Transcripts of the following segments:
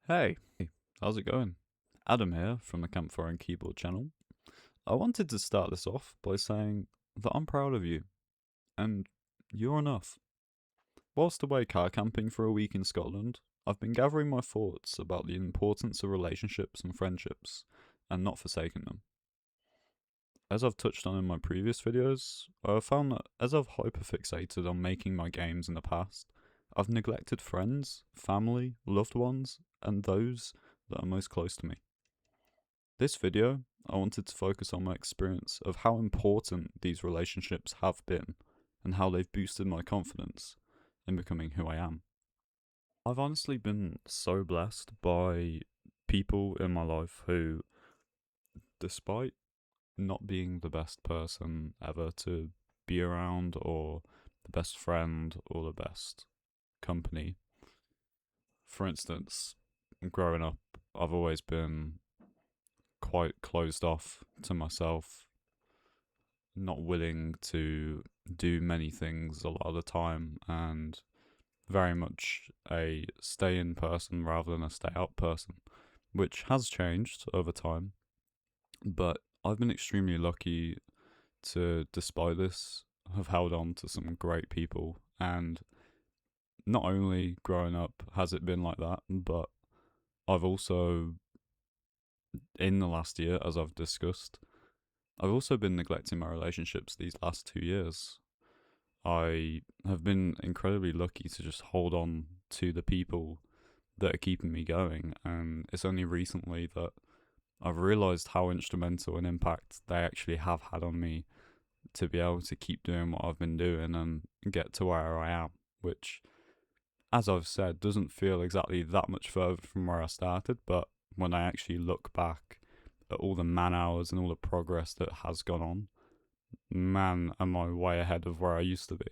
Hey, how's it going? Adam here from the Campfire and Keyboard channel. I wanted to start this off by saying that I'm proud of you, and you're enough. Whilst away car camping for a week in Scotland, I've been gathering my thoughts about the importance of relationships and friendships, and not forsaking them. As I've touched on in my previous videos, I've found that as I've hyperfixated on making my games in the past, I've neglected friends, family, loved ones, and those that are most close to me. This video, I wanted to focus on my experience of how important these relationships have been and how they've boosted my confidence in becoming who I am. I've honestly been so blessed by people in my life who, despite not being the best person ever to be around or the best friend or the best company, for instance, growing up, I've always been quite closed off to myself, not willing to do many things a lot of the time, and very much a stay in person rather than a stay out person, which has changed over time. But I've been extremely lucky to, despite this, have held on to some great people. And not only growing up has it been like that, but I've also, in the last year, as I've discussed, I've also been neglecting my relationships these last 2 years. I have been incredibly lucky to just hold on to the people that are keeping me going, and it's only recently that I've realised how instrumental an impact they actually have had on me to be able to keep doing what I've been doing and get to where I am, which, as I've said, doesn't feel exactly that much further from where I started, but when I actually look back at all the man hours and all the progress that has gone on, man, am I way ahead of where I used to be.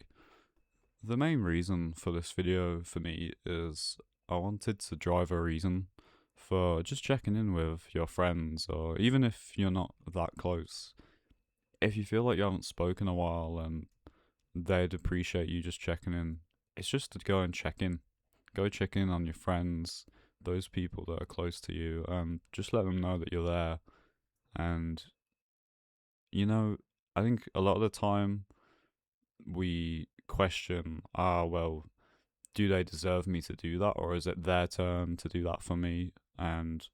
The main reason for this video for me is I wanted to drive a reason for just checking in with your friends, or even if you're not that close. If you feel like you haven't spoken a while and they'd appreciate you just checking in, it's just to go and check in. Go check in on your friends, those people that are close to you, and just let them know that you're there. And, you know, I think a lot of the time we question, well, do they deserve me to do that, or is it their turn to do that for me? And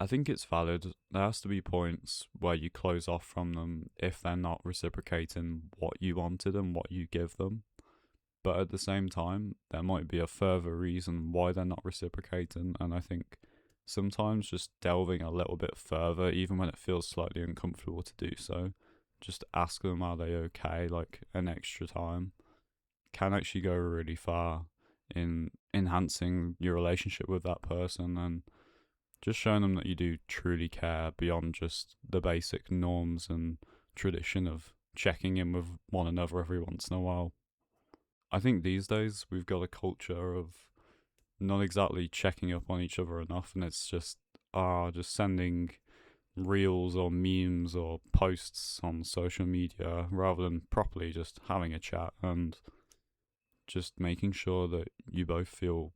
I think it's valid. There has to be points where you close off from them if they're not reciprocating what you wanted and what you give them. But at the same time, there might be a further reason why they're not reciprocating. And I think sometimes just delving a little bit further, even when it feels slightly uncomfortable to do so, just ask them, are they okay? Like an extra time can actually go really far in enhancing your relationship with that person, and just showing them that you do truly care beyond just the basic norms and tradition of checking in with one another every once in a while. I think these days we've got a culture of not exactly checking up on each other enough, and it's just sending reels or memes or posts on social media rather than properly just having a chat and just making sure that you both feel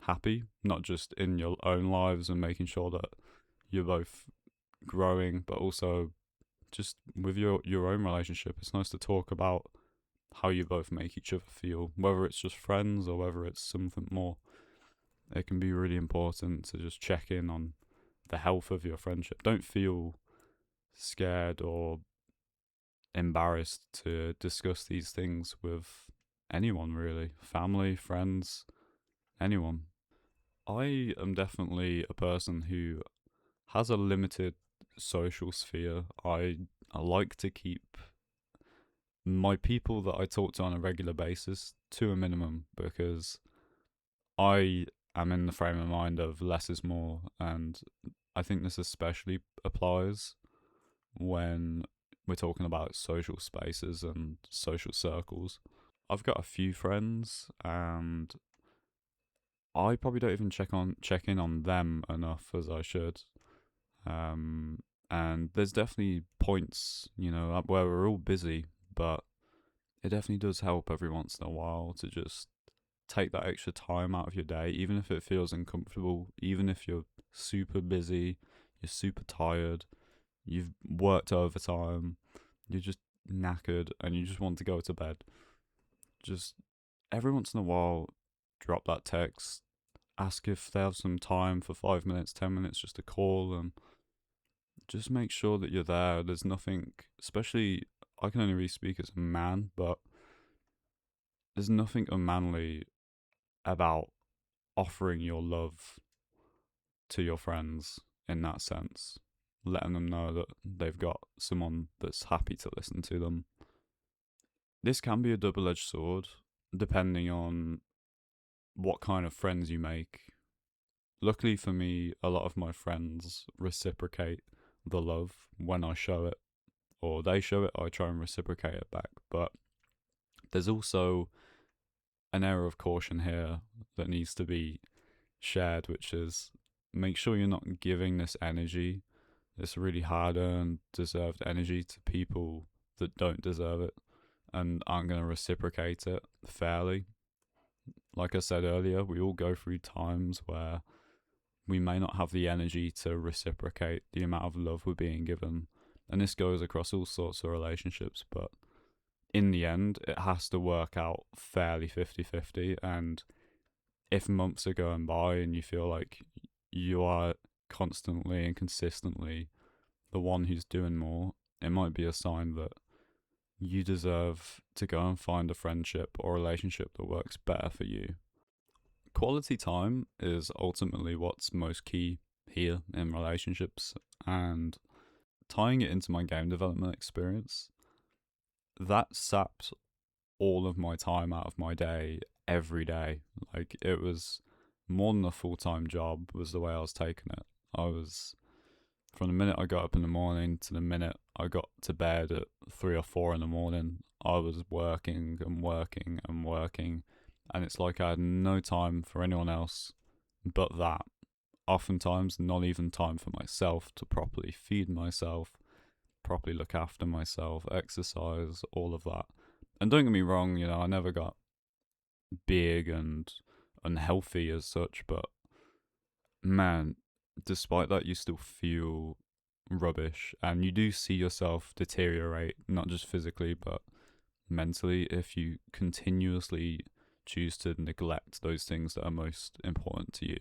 happy, not just in your own lives, and making sure that you're both growing, but also just with your own relationship. It's nice to talk about how you both make each other feel, whether it's just friends or whether it's something more. It can be really important to just check in on the health of your friendship. Don't feel scared or embarrassed to discuss these things with anyone, really. Family, friends, anyone. I am definitely a person who has a limited social sphere. I like to keep my people that I talk to on a regular basis to a minimum, because I am in the frame of mind of less is more, and I think this especially applies when we're talking about social spaces and social circles. I've got a few friends, and I probably don't even check in on them enough as I should. Um, and there's definitely points, where we're all busy, but it definitely does help every once in a while to just take that extra time out of your day, even if it feels uncomfortable, even if you're super busy, you're super tired, you've worked overtime, you're just knackered, and you just want to go to bed. Just every once in a while, drop that text, ask if they have some time for 5 minutes, 10 minutes, just to call, and just make sure that you're there. There's nothing, especially, I can only really speak as a man, but there's nothing unmanly about offering your love to your friends in that sense, letting them know that they've got someone that's happy to listen to them. This can be a double edged sword depending on what kind of friends you make. Luckily for me, a lot of my friends reciprocate the love when I show it, or they show it, I try and reciprocate it back. But there's also an error of caution here that needs to be shared, which is make sure you're not giving this energy, this really hard earned, deserved energy to people that don't deserve it and aren't going to reciprocate it fairly. Like I said earlier, we all go through times where we may not have the energy to reciprocate the amount of love we're being given. And this goes across all sorts of relationships, but in the end, it has to work out fairly 50-50. And if months are going by and you feel like you are constantly and consistently the one who's doing more, it might be a sign that you deserve to go and find a friendship or relationship that works better for you. Quality time is ultimately what's most key here in relationships, and tying it into my game development experience, that sapped all of my time out of my day every day. Like, it was more than a full-time job was the way I was taking it. I was, from the minute I got up in the morning to the minute I got to bed at 3 or 4 in the morning, I was working and working and working, and it's like I had no time for anyone else but that. Oftentimes, not even time for myself to properly feed myself, properly look after myself, exercise, all of that. And don't get me wrong, I never got big and unhealthy as such, but man, despite that, you still feel rubbish and you do see yourself deteriorate, not just physically, but mentally, if you continuously choose to neglect those things that are most important to you.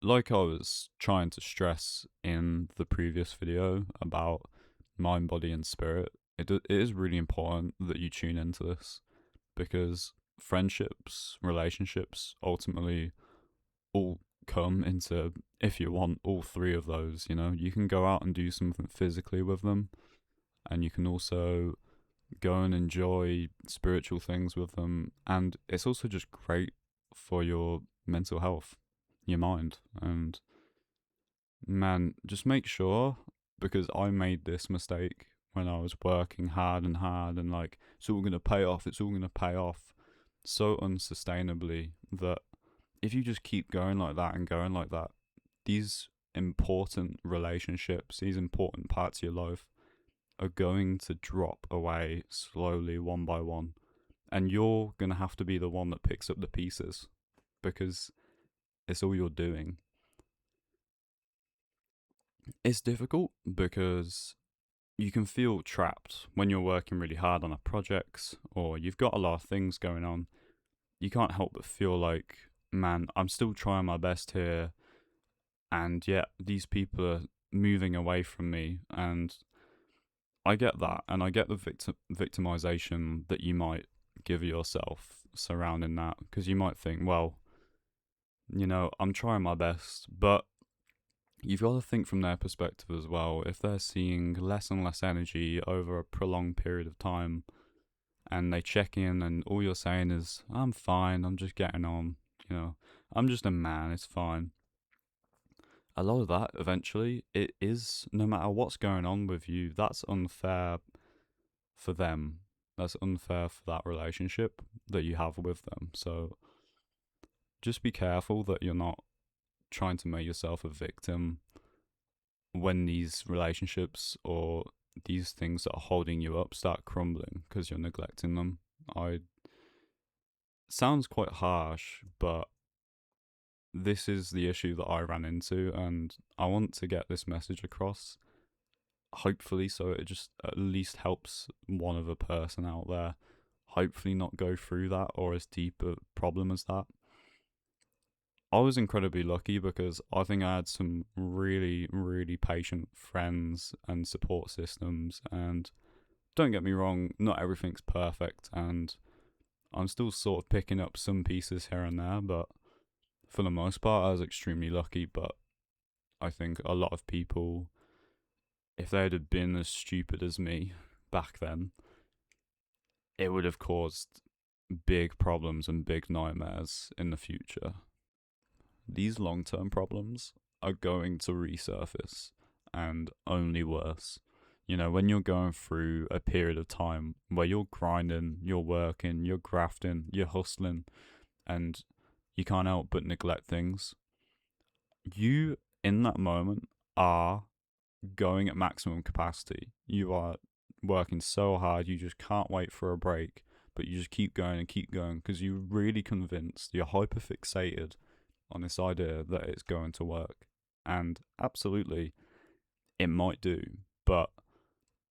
Like I was trying to stress in the previous video about mind, body, and spirit, it is really important that you tune into this, because friendships, relationships ultimately all come into, if you want, all three of those. You can go out and do something physically with them, and you can also go and enjoy spiritual things with them, and it's also just great for your mental health, your mind. And man, just make sure, because I made this mistake when I was working hard and like, it's all going to pay off, so unsustainably, that if you just keep going like that and going like that, these important relationships, these important parts of your life are going to drop away slowly, one by one. And you're going to have to be the one that picks up the pieces, because it's all you're doing. It's difficult because you can feel trapped when you're working really hard on a project, or you've got a lot of things going on. You can't help but feel like, man, I'm still trying my best here, and yet these people are moving away from me. And I get that, and I get the victimization that you might give yourself surrounding that, because you might think, well, I'm trying my best, but you've got to think from their perspective as well. If they're seeing less and less energy over a prolonged period of time, and they check in and all you're saying is, I'm fine, I'm just getting on, I'm just a man, it's fine. A lot of that, eventually, it is, no matter what's going on with you, that's unfair for them. That's unfair for that relationship that you have with them. So just be careful that you're not trying to make yourself a victim when these relationships or these things that are holding you up start crumbling because you're neglecting them. sounds quite harsh, but this is the issue that I ran into, and I want to get this message across, hopefully, so it just at least helps one other person out there hopefully not go through that or as deep a problem as that. I was incredibly lucky because I think I had some really, really patient friends and support systems. And don't get me wrong, not everything's perfect, and I'm still sort of picking up some pieces here and there, but for the most part, I was extremely lucky. But I think a lot of people, if they'd have been as stupid as me back then, it would have caused big problems and big nightmares in the future. These long term problems are going to resurface and only worse. You know, when you're going through a period of time where you're grinding, you're working, you're grafting, you're hustling, and you can't help but neglect things, you in that moment are going at maximum capacity. You are working so hard, you just can't wait for a break, but you just keep going and keep going because you're really convinced, you're hyper fixated on this idea that it's going to work. And absolutely, it might do, but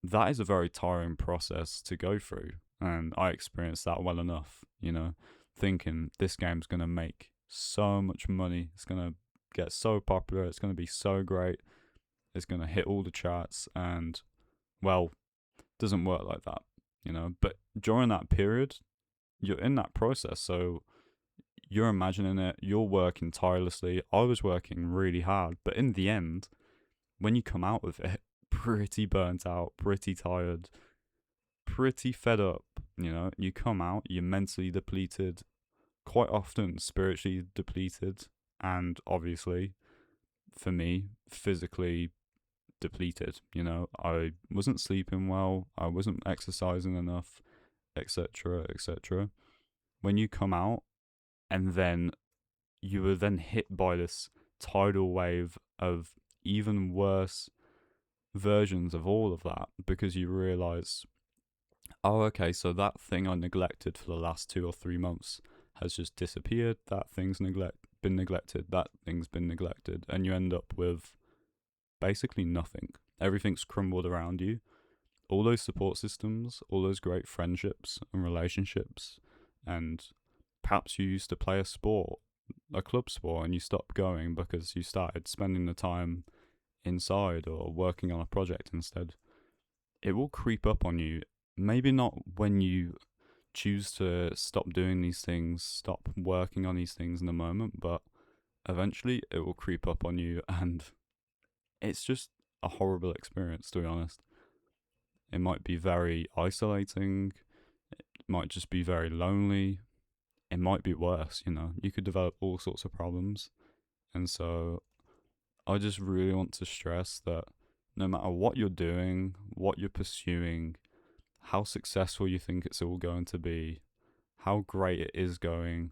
that is a very tiring process to go through. And I experienced that well enough, you know, thinking this game's going to make so much money, it's going to get so popular, it's going to be so great, it's going to hit all the charts, and well, doesn't work like that, you know. But during that period, you're in that process, so you're imagining it, you're working tirelessly. I was working really hard, but in the end, when you come out of it, pretty burnt out, pretty tired, pretty fed up, you know, you come out, you're mentally depleted, quite often spiritually depleted, and obviously, for me, physically depleted. You know, I wasn't sleeping well, I wasn't exercising enough, etc., etc. When you come out, and then you were then hit by this tidal wave of even worse versions of all of that because you realize, oh, okay, so that thing I neglected for the last 2 or 3 months has just disappeared. That thing's been neglected. That thing's been neglected, and you end up with basically nothing. Everything's crumbled around you. All those support systems, all those great friendships and relationships, and perhaps you used to play a sport, a club sport, and you stopped going because you started spending the time inside or working on a project instead. It will creep up on you. Maybe not when you choose to stop doing these things, stop working on these things in the moment, but eventually it will creep up on you, and it's just a horrible experience, to be honest. It might be very isolating, it might just be very lonely, it might be worse, you know. You could develop all sorts of problems. And so I just really want to stress that no matter what you're doing, what you're pursuing, how successful you think it's all going to be, how great it is going,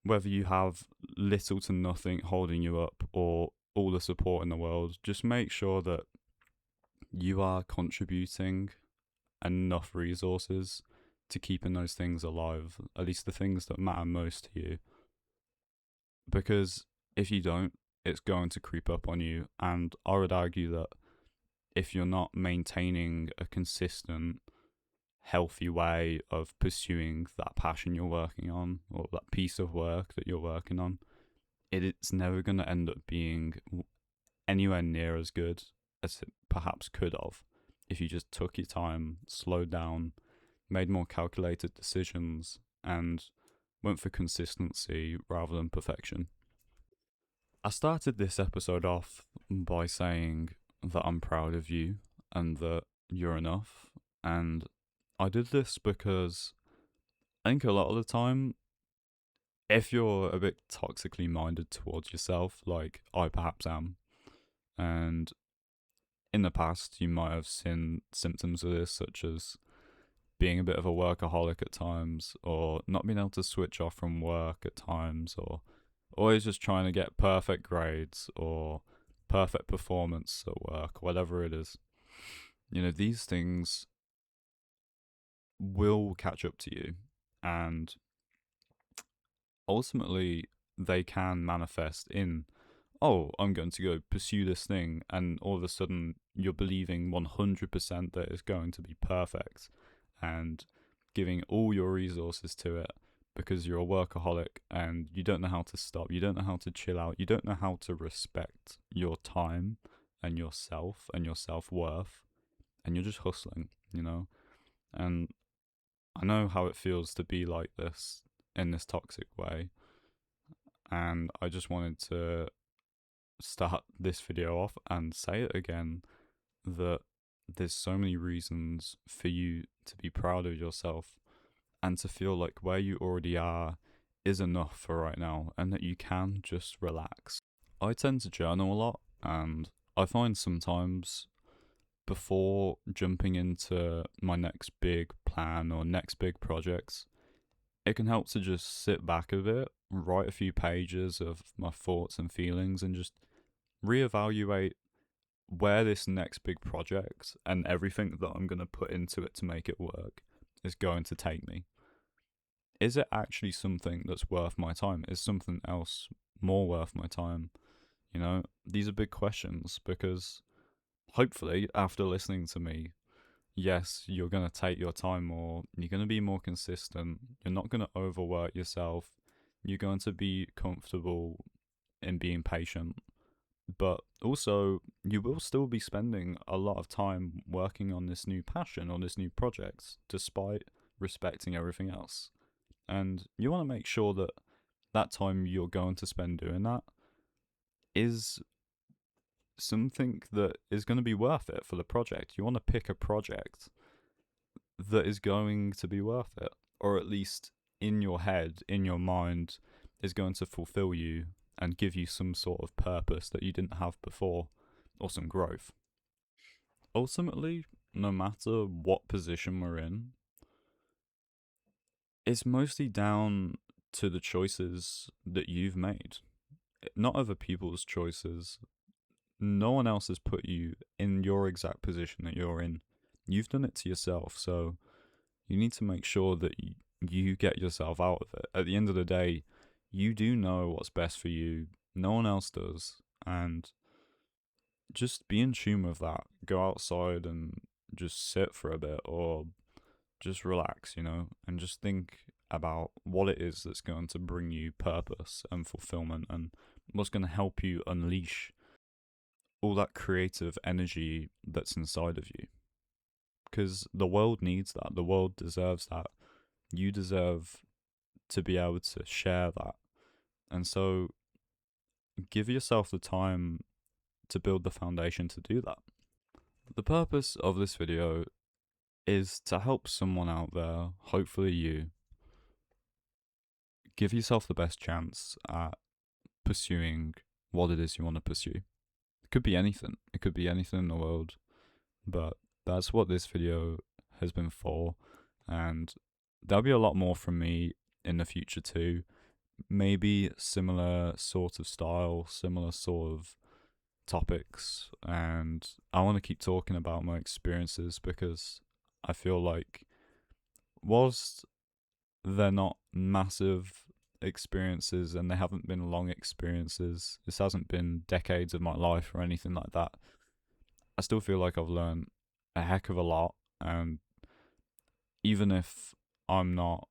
whether you have little to nothing holding you up or all the support in the world, just make sure that you are contributing enough resources to keeping those things alive, at least the things that matter most to you. Because if you don't, it's going to creep up on you. And I would argue that if you're not maintaining a consistent, healthy way of pursuing that passion you're working on or that piece of work that you're working on, it's never going to end up being anywhere near as good as it perhaps could have if you just took your time, slowed down, made more calculated decisions, and went for consistency rather than perfection. I started this episode off by saying that I'm proud of you and that you're enough. And I did this because I think a lot of the time, if you're a bit toxically minded towards yourself, like I perhaps am, and in the past you might have seen symptoms of this, such as being a bit of a workaholic at times, or not being able to switch off from work at times, or always just trying to get perfect grades or perfect performance at work, whatever it is. You know, these things will catch up to you. And ultimately they can manifest in, oh, I'm going to go pursue this thing, and all of a sudden you're believing 100% that it's going to be perfect and giving all your resources to it because you're a workaholic and you don't know how to stop, you don't know how to chill out, you don't know how to respect your time and yourself and your self-worth, and you're just hustling. And I know how it feels to be like this in this toxic way, and I just wanted to start this video off and say it again, that there's so many reasons for you to be proud of yourself and to feel like where you already are is enough for right now and that you can just relax. I tend to journal a lot, and I find sometimes before jumping into my next big plan or next big projects, it can help to just sit back a bit, write a few pages of my thoughts and feelings, and just reevaluate where this next big project and everything that I'm going to put into it to make it work is going to take me. Is it actually something that's worth my time? Is something else more worth my time? These are big questions, because hopefully after listening to me, yes, you're going to take your time more, you're going to be more consistent, you're not going to overwork yourself, you're going to be comfortable in being patient, but also you will still be spending a lot of time working on this new passion or this new project despite respecting everything else. And you want to make sure that that time you're going to spend doing that is something that is going to be worth it for the project. You want to pick a project that is going to be worth it, or at least in your head, in your mind, is going to fulfill you and give you some sort of purpose that you didn't have before, or some growth. Ultimately, no matter what position we're in, it's mostly down to the choices that you've made, not other people's choices. No one else has put you in your exact position that you're in. You've done it to yourself, so you need to make sure that you get yourself out of it. At the end of the day, you do know what's best for you. No one else does. And just be in tune with that. Go outside and just sit for a bit, or just relax, and just think about what it is that's going to bring you purpose and fulfillment, and what's going to help you unleash all that creative energy that's inside of you. Because the world needs that. The world deserves that. You deserve to be able to share that. And so give yourself the time to build the foundation to do that. The purpose of this video is to help someone out there, hopefully you, give yourself the best chance at pursuing what it is you want to pursue. It could be anything. It could be anything in the world. But that's what this video has been for. And there'll be a lot more from me in the future too. Maybe similar sort of style, similar sort of topics. And I want to keep talking about my experiences, because I feel like whilst they're not massive experiences and they haven't been long experiences, this hasn't been decades of my life or anything like that, I still feel like I've learned a heck of a lot. And even if I'm not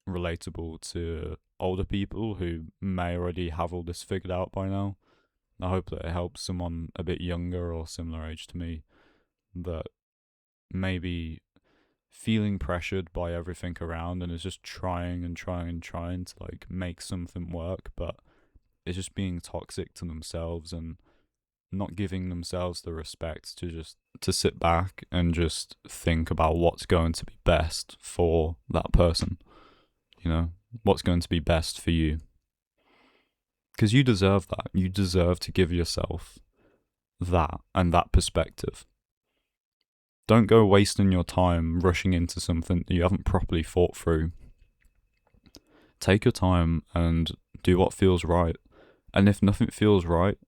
relatable to older people who may already have all this figured out by now, I hope that it helps someone a bit younger or similar age to me that maybe feeling pressured by everything around and is just trying and trying and trying to like make something work, but it's just being toxic to themselves and not giving themselves the respect to sit back and just think about what's going to be best for that person. What's going to be best for you. Because you deserve that. You deserve to give yourself that and that perspective. Don't go wasting your time rushing into something that you haven't properly thought through. Take your time and do what feels right. And if nothing feels right,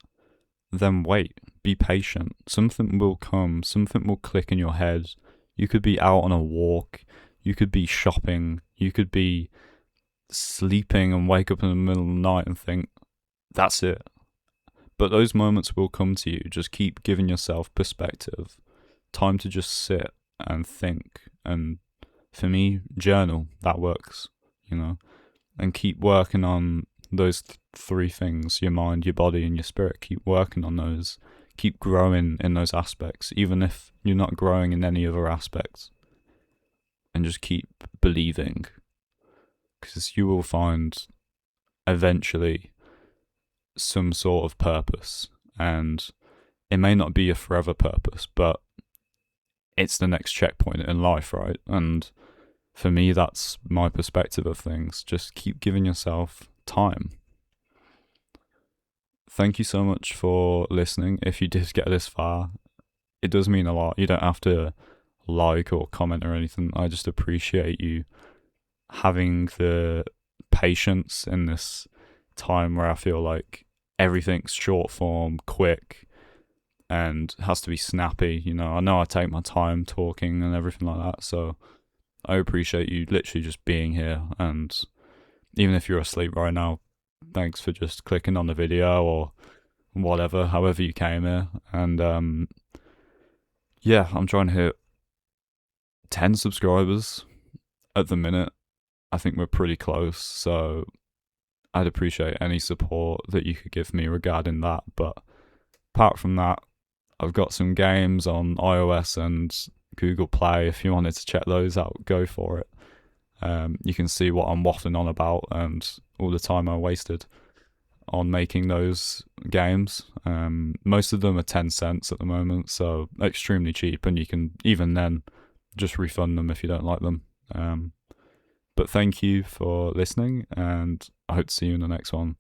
then wait. Be patient. Something will come. Something will click in your head. You could be out on a walk. You could be shopping. You could be sleeping and wake up in the middle of the night and think, that's it. But those moments will come to you. Just keep giving yourself perspective, time to just sit and think. And for me, journal, that works, and keep working on those three things: your mind, your body, and your spirit. Keep working on those. Keep growing in those aspects, even if you're not growing in any other aspects. And just keep believing, because you will find eventually some sort of purpose. And it may not be a forever purpose, but it's the next checkpoint in life, right? And for me, that's my perspective of things. Just keep giving yourself time. Thank you so much for listening. If you did get this far, it does mean a lot. You don't have to like or comment or anything. I just appreciate you having the patience in this time where I feel like everything's short form, quick, and has to be snappy. I know I take my time talking and everything like that, so I appreciate you literally just being here. And even if you're asleep right now, thanks for just clicking on the video or whatever, however you came here. And yeah, I'm trying to hit 10 subscribers at the minute. I think we're pretty close, so I'd appreciate any support that you could give me regarding that. But apart from that, I've got some games on iOS and Google Play. If you wanted to check those out, go for it. You can see what I'm waffling on about and all the time I wasted on making those games. Most of them are 10 cents at the moment, so extremely cheap, and you can even then just refund them if you don't like them. But thank you for listening, and I hope to see you in the next one.